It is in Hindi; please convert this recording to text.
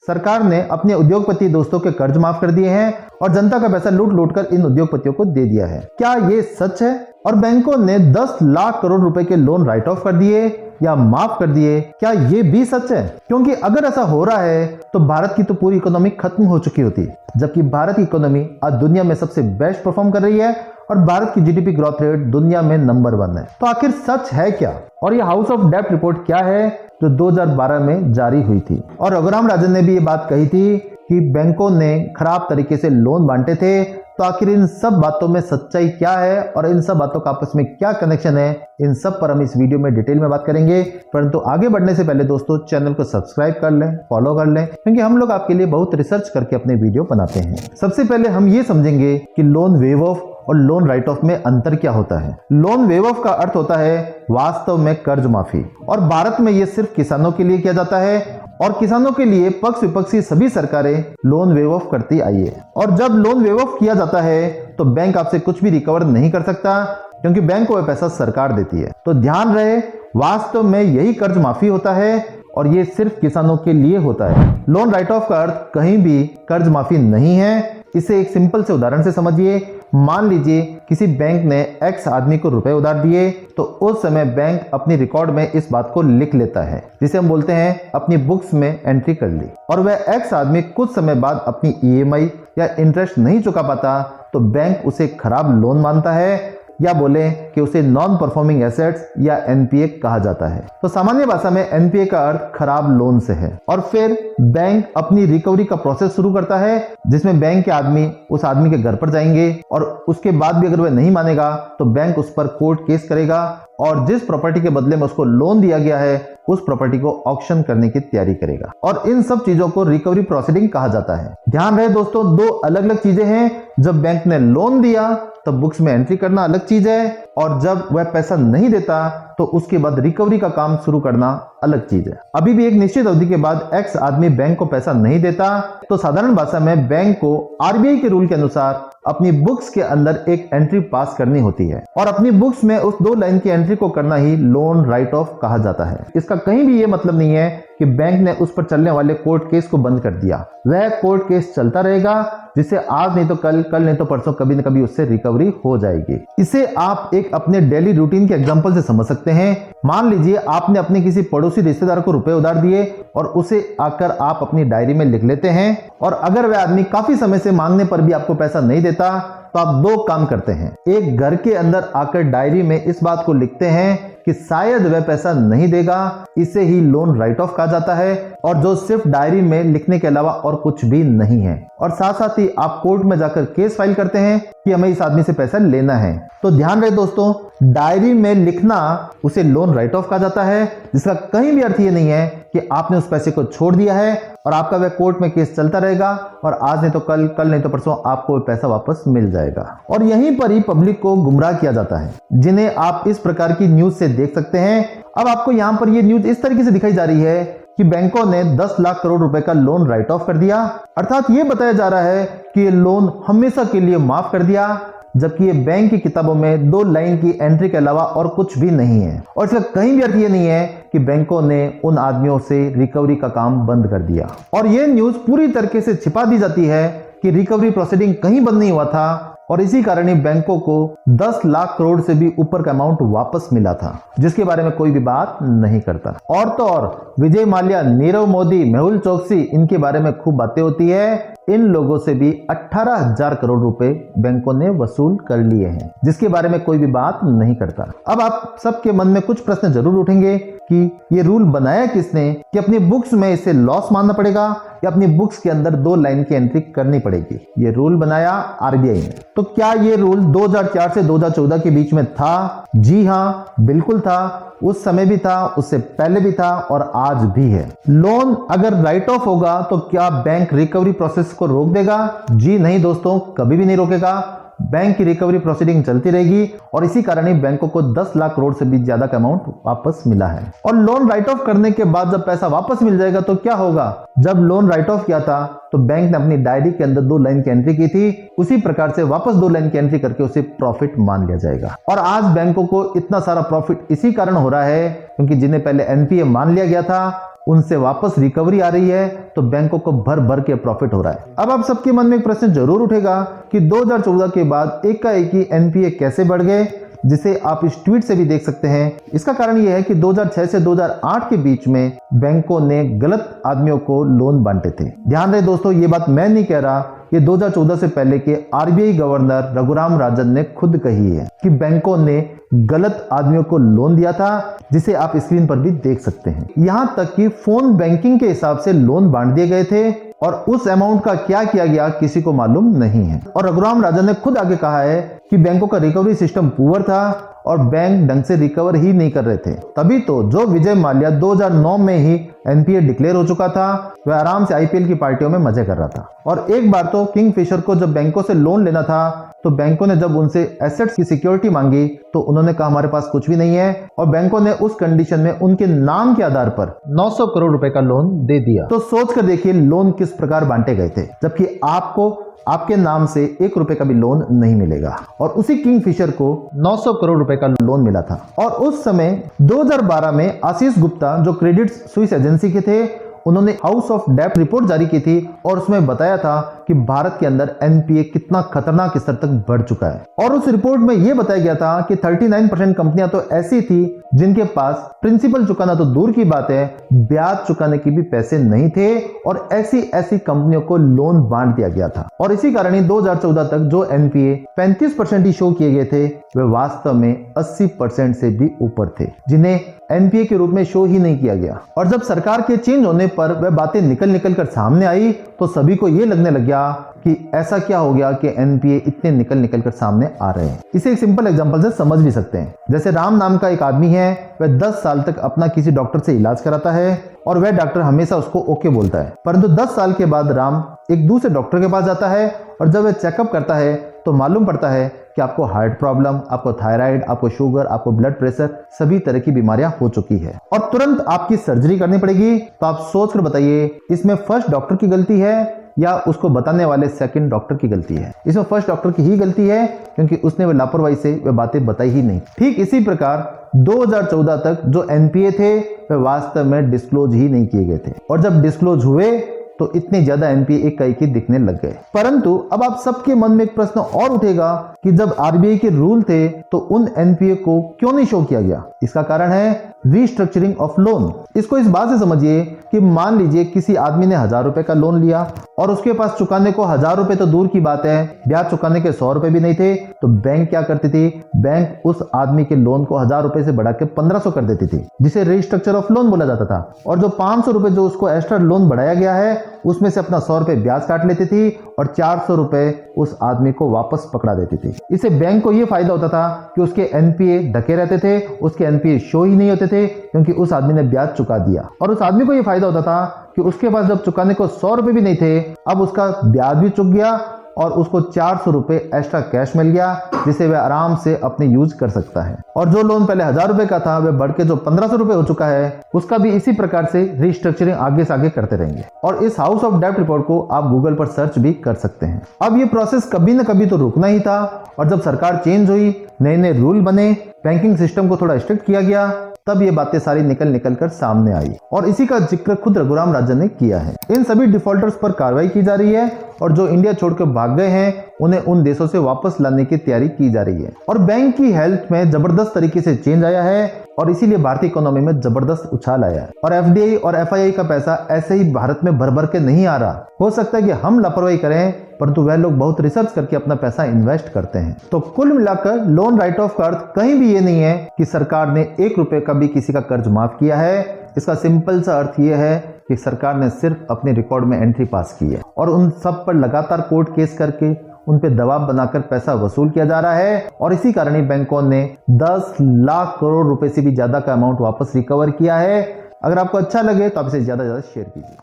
सरकार ने अपने उद्योगपति दोस्तों के कर्ज माफ कर दिए हैं और जनता का पैसा लूट लूट कर इन उद्योगपतियों को दे दिया है। क्या ये सच है? और बैंकों ने 10 लाख करोड़ रुपए के लोन राइट ऑफ कर दिए या माफ कर दिए, क्या ये भी सच है? क्योंकि अगर ऐसा हो रहा है तो भारत की तो पूरी इकोनॉमी खत्म हो चुकी होती, जबकि भारत की इकोनॉमी आज दुनिया में सबसे बेस्ट परफॉर्म कर रही है और भारत की जीडीपी ग्रोथ रेट दुनिया में नंबर 1 है। तो आखिर सच है क्या? और ये हाउस ऑफ डेब्ट रिपोर्ट क्या है जो 2012 में जारी हुई थी? और रघुराम राजन ने भी ये बात कही थी कि बैंकों ने खराब तरीके से लोन बांटे थे। तो आखिर इन सब बातों में सच्चाई क्या है और इन सब बातों का आपस में क्या कनेक्शन है, इन सब पर हम इस वीडियो में डिटेल में बात करेंगे। परंतु आगे बढ़ने से पहले दोस्तों चैनल को सब्सक्राइब कर लें, फॉलो कर लें, क्योंकि हम लोग आपके लिए बहुत रिसर्च करके अपने वीडियो बनाते हैं। सबसे पहले हम ये समझेंगे कि लोन वेव ऑफ और लोन राइट ऑफ में अंतर क्या होता है। लोन वेव ऑफ का अर्थ होता है वास्तव में कर्ज माफी, और भारत में ये सिर्फ किसानों के लिए किया जाता है और किसानों के लिए पक्ष विपक्ष की सभी सरकारें लोन वेव ऑफ करती आई है। और जब लोन वेव ऑफ किया जाता है तो बैंक आपसे कुछ भी रिकवर नहीं कर सकता, क्योंकि बैंक को वह पैसा सरकार देती है। तो ध्यान रहे, वास्तव में यही कर्ज माफी होता है और ये सिर्फ किसानों के लिए होता है। लोन राइट ऑफ का अर्थ कहीं भी कर्ज माफी नहीं है। इसे एक सिंपल से उदाहरण से समझिए। मान लीजिए किसी बैंक ने एक्स आदमी को रुपए उधार दिए, तो उस समय बैंक अपनी रिकॉर्ड में इस बात को लिख लेता है, जिसे हम बोलते हैं अपनी बुक्स में एंट्री कर ली। और वह एक्स आदमी कुछ समय बाद अपनी ईएमआई या इंटरेस्ट नहीं चुका पाता तो बैंक उसे खराब लोन मानता है, या बोले कि उसे नॉन परफॉर्मिंग एसेट्स या एनपीए कहा जाता है। तो सामान्य भाषा में एनपीए का अर्थ खराब लोन से है। और फिर बैंक अपनी रिकवरी का प्रोसेस शुरू करता है, जिसमें बैंक के आदमी उस आदमी के घर पर जाएंगे और उसके बाद भी अगर वह नहीं मानेगा तो बैंक उस पर कोर्ट केस करेगा और जिस प्रॉपर्टी के बदले में उसको लोन दिया गया है उस प्रॉपर्टी को ऑक्शन करने की तैयारी करेगा। और इन सब चीजों को रिकवरी प्रोसीडिंग कहा जाता है। ध्यान रहे दोस्तों, दो अलग अलग चीजें हैं। जब बैंक ने लोन दिया तब बुक्स में एंट्री करना अलग चीज है, और जब वह पैसा नहीं देता तो उसके बाद रिकवरी का काम शुरू करना अलग चीज है। अभी भी एक निश्चित अवधि के बाद एक्स आदमी बैंक को पैसा नहीं देता तो साधारण भाषा में बैंक को आरबीआई के रूल के अनुसार अपनी बुक्स के अंदर एक एंट्री पास करनी होती है, और अपनी बुक्स में उस 2 लाइन की एंट्री को करना ही लोन राइट ऑफ कहा जाता है। इसका कहीं भी ये मतलब नहीं है कि बैंक ने उस पर चलने वाले कोर्ट केस को बंद कर दिया। वह कोर्ट केस चलता रहेगा, जिससे आज नहीं तो कल नहीं तो परसों कभी न कभी उससे रिकवरी हो जाएगी। इसे आप एक अपने डेली रूटीन के एग्जांपल से समझ सकते हैं। मान लीजिए आपने अपने किसी पड़ोसी रिश्तेदार को रुपए उधार दिए और उसे आकर आप अपनी डायरी में लिख लेते हैं, और अगर वह आदमी काफी समय से मांगने पर भी आपको पैसा नहीं देता तो आप 2 काम करते हैं। एक, घर के अंदर आकर डायरी में इस बात को लिखते हैं कि शायद वह पैसा नहीं देगा, इसे ही लोन राइट ऑफ कहा जाता है, और जो सिर्फ डायरी में लिखने के अलावा और कुछ भी नहीं है। और साथ साथ ही आप कोर्ट में जाकर केस फाइल करते हैं कि हमें इस आदमी से पैसा लेना है। तो ध्यान रहे दोस्तों, डायरी में लिखना उसे लोन राइट ऑफ कहा जाता है, जिसका कहीं भी अर्थ ये नहीं है कि आपने उस पैसे को छोड़ दिया है और आपका वह कोर्ट में केस चलता रहेगा और आज नहीं तो कल नहीं तो परसों आपको पैसा वापस मिल जाएगा। और यहीं पर ही पब्लिक को गुमराह किया जाता है, जिन्हें आप इस प्रकार की न्यूज से देख सकते हैं। अब आपको यहाँ पर ये न्यूज इस तरीके से दिखाई जा रही है कि बैंकों ने 10 लाख करोड़ रुपए का लोन राइट ऑफ कर दिया, अर्थात ये बताया जा रहा है कि ये लोन हमेशा के लिए माफ कर दिया, जबकि ये बैंक की किताबों में 2 लाइन की एंट्री के अलावा और कुछ भी नहीं है। और इसका कहीं भी अर्थ ये नहीं है कि बैंकों ने उन आदमियों से रिकवरी का काम बंद कर दिया। और ये न्यूज पूरी तरीके से छिपा दी जाती है कि रिकवरी प्रोसीडिंग कहीं बंद नहीं हुआ था, और इसी कारण ही बैंकों को 10 लाख करोड़ से भी ऊपर का अमाउंट वापस मिला था, जिसके बारे में कोई भी बात नहीं करता। और तो और विजय माल्या, नीरव मोदी, मेहुल चोकसी, इनके बारे में खूब बातें होती है। इन लोगों से भी 18,000 करोड़ रुपए बैंकों ने वसूल कर लिए हैं, जिसके बारे में कोई भी बात नहीं करता। अब आप सबके मन में कुछ प्रश्न जरूर उठेंगे कि ये रूल बनाया किसने कि अपनी बुक्स में इसे लॉस मानना पड़ेगा या अपनी बुक्स के अंदर 2 लाइन की एंट्री करनी पड़ेगी। ये रूल बनाया आरबीआई ने। तो क्या ये रूल 2004 से 2014 के बीच में था? जी हाँ, बिल्कुल था। उस समय भी था, उससे पहले भी था और आज भी है। लोन अगर राइट ऑफ होगा तो क्या बैंक रिकवरी प्रोसेस को रोक देगा? जी नहीं दोस्तों, कभी भी नहीं रोकेगा। बैंक की रिकवरी प्रोसीडिंग चलती रहेगी, और इसी कारण ही बैंकों को 10 लाख करोड़ से भी ज्यादा का अमाउंट वापस मिला है। और लोन राइट ऑफ करने के बाद जब पैसा वापस मिल जाएगा तो क्या होगा? जब लोन राइट ऑफ किया था तो बैंक ने अपनी डायरी के अंदर 2 लाइन की एंट्री की थी, उसी प्रकार से वापस 2 लाइन की एंट्री करके उसे प्रॉफिट मान लिया जाएगा। और आज बैंकों को इतना सारा प्रॉफिट इसी कारण हो रहा है क्योंकि जिन्हें पहले एनपीए मान लिया गया था उनसे वापस रिकवरी आ रही है तो बैंकों को भर भर के प्रॉफिट हो रहा है। अब आप सबके मन में एक प्रश्न जरूर उठेगा कि 2014 के बाद एकाएक ही एनपीए कैसे बढ़ गए, जिसे आप इस ट्वीट से भी देख सकते हैं। इसका कारण यह है कि 2006 से 2008 के बीच में बैंकों ने गलत आदमियों को लोन बांटे थे। ध्यान रहे दोस्तों, ये बात मैं नहीं कह रहा, ये 2014 से पहले के आरबीआई गवर्नर रघुराम राजन ने खुद कही है कि बैंकों ने गलत आदमियों को लोन दिया था, जिसे आप स्क्रीन पर भी देख सकते हैं। यहां तक कि फोन बैंकिंग के हिसाब से लोन बांट दिए गए थे और उस अमाउंट का क्या किया गया किसी को मालूम नहीं है। और रघुराम राजन ने खुद आगे कहा है कि बैंकों का रिकवरी सिस्टम पुअर था और बैंक ढंग से रिकवर ही नहीं कर रहे थे। तभी तो जो विजय माल्या 2009 में ही एनपीए डिक्लेयर हो चुका था, वह आराम से आईपीएल की पार्टियों में मजे कर रहा था। और एक बार तो किंगफिशर को जब बैंकों से लोन लेना था तो बैंकों ने जब उनसे एसेट्स की सिक्योरिटी मांगी तो उन्होंने कहा हमारे पास कुछ भी नहीं है, और बैंकों ने उस कंडीशन में उनके नाम के आधार पर 900 करोड़ रुपए का लोन दे दिया। तो सोच कर देखिए लोन किस प्रकार बांटे गए थे, जबकि आपको आपके नाम से 1 रुपए का भी लोन नहीं मिलेगा। और उसी किंगफिशर को 900 करोड़ रुपए का लोन मिला था। और उस समय 2012 में आशीष गुप्ता जो क्रेडिट स्विस एजेंसी के थे, उन्होंने हाउस ऑफ डेब्ट रिपोर्ट जारी की थी और उसमें बताया था कि भारत के अंदर एनपीए कितना खतरनाक स्तर तक बढ़ चुका है। और उस रिपोर्ट में यह बताया गया था कि 39% कंपनियां तो ऐसी थी जिनके पास प्रिंसिपल चुकाना तो दूर की बात है, ब्याज चुकाने की भी पैसे नहीं थे, और ऐसी कंपनियों को लोन बांट दिया गया था। और इसी कारण ही 2014 तक जो एनपीए 35% ही शो किए गए थे, वे वास्तव में 80% से भी ऊपर थे, जिन्हें एनपीए के रूप में शो ही नहीं किया गया। और जब सरकार के चेंज होने पर वह बातें निकल कर सामने आई तो सभी को यह लगने लग गया कि ऐसा क्या हो गया कि एनपीए इतने निकल कर सामने आ रहे हैं। इसे एक सिंपल एग्जांपल से समझ भी सकते हैं। जैसे राम नाम का एक आदमी है, वह 10 साल तक अपना किसी डॉक्टर से इलाज कराता है और वह डॉक्टर हमेशा उसको ओके बोलता है, परंतु 10 साल के बाद राम एक दूसरे डॉक्टर के पास जाता है और जब वह चेकअप करता है तो मालूम पड़ता है कि आपको हार्ट प्रॉब्लम, आपको थायराइड, आपको शुगर, आपको ब्लड प्रेशर, सभी तरह की बीमारियां हो चुकी है और तुरंत आपकी सर्जरी करनी पड़ेगी। तो आप सोच कर बताइए, इसमें फर्स्ट डॉक्टर की गलती है या उसको बताने वाले सेकंड डॉक्टर की गलती है? इसमें फर्स्ट डॉक्टर की ही गलती है, क्योंकि उसने वह लापरवाही से वह बातें बताई ही नहीं। ठीक इसी प्रकार 2014 तक जो एनपीए थे वह वास्तव में डिस्क्लोज ही नहीं किए गए थे, और जब डिस्क्लोज हुए तो इतने ज्यादा एनपीए एक दिखने लग गए। परंतु अब आप सबके मन में एक प्रश्न और उठेगा कि जब आरबीआई के रूल थे तो उन एनपीए को क्यों नहीं शो किया गया? इसका कारण है रीस्ट्रक्चरिंग ऑफ लोन। इसको इस बात से समझिए कि मान लीजिए किसी आदमी ने 1000 रुपए का लोन लिया और उसके पास चुकाने को 1000 रुपए तो दूर की बात है, ब्याज चुकाने के 100 रुपए भी नहीं थे, तो बैंक क्या करती थी? बैंक उस आदमी के लोन को 1000 रुपए से बढ़ा के 1500 कर देती थी, जिसे रीस्ट्रक्चर ऑफ लोन बोला जाता था। और जो 500 रुपए जो उसको एक्स्ट्रा लोन बढ़ाया गया है, उसमें से अपना 100 रुपए ब्याज काट लेती थी और 400 रुपए उस आदमी को वापस पकड़ा देती थी। इससे बैंक को यह फायदा होता था कि उसके एनपीए ढके रहते थे, उसके एनपीए शो ही नहीं होते थे, क्योंकि उस आदमी ने ब्याज चुका दिया। और उस आदमी को यह फायदा होता था कि उसके पास जब चुकाने को 100 रुपए भी नहीं थे, अब उसका ब्याज भी चुक गया और उसको 400 रुपए एक्स्ट्रा कैश मिल गया, जिसे वह आराम से अपने यूज कर सकता है। और जो लोन पहले 1000 रुपए का था, वह बढ़ के जो 1500 रुपए हो चुका है, उसका भी इसी प्रकार से रीस्ट्रक्चरिंग आगे से आगे करते रहेंगे। और इस हाउस ऑफ डेब्ट रिपोर्ट को आप गूगल पर सर्च भी कर सकते हैं। अब ये प्रोसेस कभी न कभी तो रुकना ही था, और जब सरकार चेंज हुई, नए रूल बने, बैंकिंग सिस्टम को थोड़ा स्ट्रिक्ट किया गया, तब ये बातें सारी निकल कर सामने आई। और इसी का जिक्र खुद रघुराम राजन ने किया है। इन सभी डिफॉल्टर्स पर कार्रवाई की जा रही है और जो इंडिया छोड़कर भाग गए हैं उन्हें उन देशों से वापस लाने की तैयारी की जा रही है। और बैंक की हेल्थ में जबरदस्त तरीके से चेंज आया है और इसीलिए भारतीय इकोनॉमी में जबरदस्त उछाल आया है। और एफडीआई और एफआईआई का पैसा ऐसे ही भारत में भर के नहीं आ रहा। हो सकता है कि हम लापरवाही करें, परंतु वह लोग बहुत रिसर्च करके अपना पैसा इन्वेस्ट करते हैं। तो कुल मिलाकर लोन राइट ऑफ का अर्थ कहीं भी ये नहीं है कि सरकार ने 1 रुपए का भी किसी का कर्ज माफ किया है। इसका सिंपल सा अर्थ यह है कि सरकार ने सिर्फ अपने रिकॉर्ड में एंट्री पास की है और उन सब पर लगातार कोर्ट केस करके उन पे दबाव बनाकर पैसा वसूल किया जा रहा है। और इसी कारण ही बैंकों ने 10 लाख करोड़ रुपए से भी ज्यादा का अमाउंट वापस रिकवर किया है। अगर आपको अच्छा लगे तो आप इसे ज्यादा से ज्यादा शेयर कीजिए।